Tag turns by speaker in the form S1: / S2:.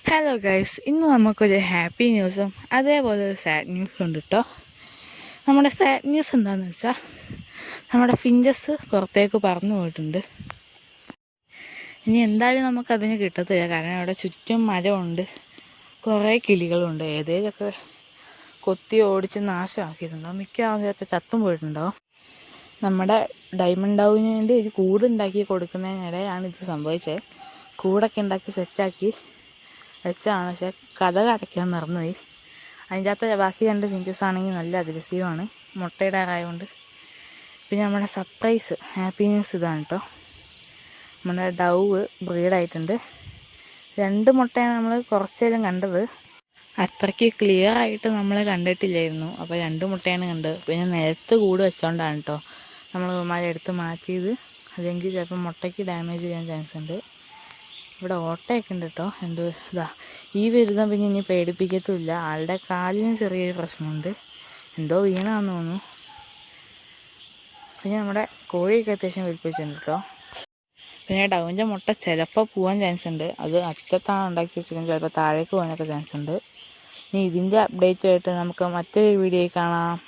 S1: Hello guys, ഇന്ന് നമുക്കൊരു happy ന്യൂസും അതേപോലെ ഒരു സാഡ് ന്യൂസും ഉണ്ട് കേട്ടോ. നമ്മുടെ സാഡ് ന്യൂസ് എന്താണെന്ന് വെച്ചാൽ നമ്മുടെ ഫിഞ്ചസ് പുറത്തേക്ക് പറന്നു പോയിട്ടുണ്ട്. ഇനി എന്തായാലും നമുക്കതിന് കിട്ടത്തില്ല, കാരണം അവിടെ ചുറ്റും മരമുണ്ട്, കുറേ കിളികളുണ്ട്. ഏതേലൊക്കെ കൊത്തി ഓടിച്ച് നാശമാക്കിയിട്ടുണ്ടാവും. മിക്കവാറും ചിലപ്പോൾ ചത്തും പോയിട്ടുണ്ടാവും. നമ്മുടെ ഡയമണ്ട് ഡൗവിന് വേണ്ടി ഒരു കൂടുണ്ടാക്കി കൊടുക്കുന്നതിനിടെയാണ് ഇത് സംഭവിച്ചത്. കൂടൊക്കെ ഉണ്ടാക്കി സെറ്റാക്കി വെച്ചാണ്, പക്ഷേ കഥ അടയ്ക്കാൻ മറന്നുപോയി. അതിൻ്റെ അകത്ത് ബാക്കി 2 ഫിഞ്ചസ് ആണെങ്കിൽ നല്ല അഗ്രസീവാണ്, മുട്ടയിടാറായതുകൊണ്ട്. പിന്നെ നമ്മുടെ സർപ്രൈസ് ഹാപ്പി ന്യൂസ് ഇതാണ് കേട്ടോ. നമ്മുടെ ഡൗവ് ബ്രീഡായിട്ടുണ്ട്. 2 മുട്ടയാണ് നമ്മൾ കുറച്ച് നേരം കണ്ടത്. അത്രയ്ക്ക് ക്ലിയർ ആയിട്ട് നമ്മൾ കണ്ടിട്ടില്ലായിരുന്നു. അപ്പോൾ 2 മുട്ടയാണ് കണ്ടത്. പിന്നെ നിലത്ത് കൂട് വെച്ചോണ്ടാണ് കേട്ടോ നമ്മൾ ഇവന്മാരെ എടുത്ത് മാറ്റിയത്. അല്ലെങ്കിൽ ചിലപ്പോൾ മുട്ടയ്ക്ക് ഡാമേജ് ചെയ്യാൻ ചാൻസ് ഉണ്ട്. ഇവിടെ ഓട്ടയൊക്കെ ഉണ്ട് കേട്ടോ. ഈ വിരുദ്ധം പിന്നെ ഇനി പേടിപ്പിക്കത്തുമില്ല. ആളുടെ കാലിന് ചെറിയൊരു പ്രശ്നമുണ്ട്, എന്തോ വീണാന്ന് തോന്നുന്നു. പിന്നെ നമ്മുടെ കോഴിയൊക്കെ അത്യാവശ്യം വലിപ്പിച്ചിട്ടുണ്ട് കേട്ടോ. പിന്നെ ഡൗവിൻ്റെ മുട്ട ചിലപ്പോൾ പോകാൻ ചാൻസ് ഉണ്ട്. അത് അറ്റത്താണ് ഉണ്ടാക്കി വെച്ചിരിക്കുന്നത്, ചിലപ്പോൾ താഴേക്ക് പോകാനൊക്കെ ചാൻസ് ഉണ്ട്. ഇനി ഇതിൻ്റെ അപ്ഡേറ്റുമായിട്ട് നമുക്ക് മറ്റൊരു വീഡിയോയിൽ കാണാം.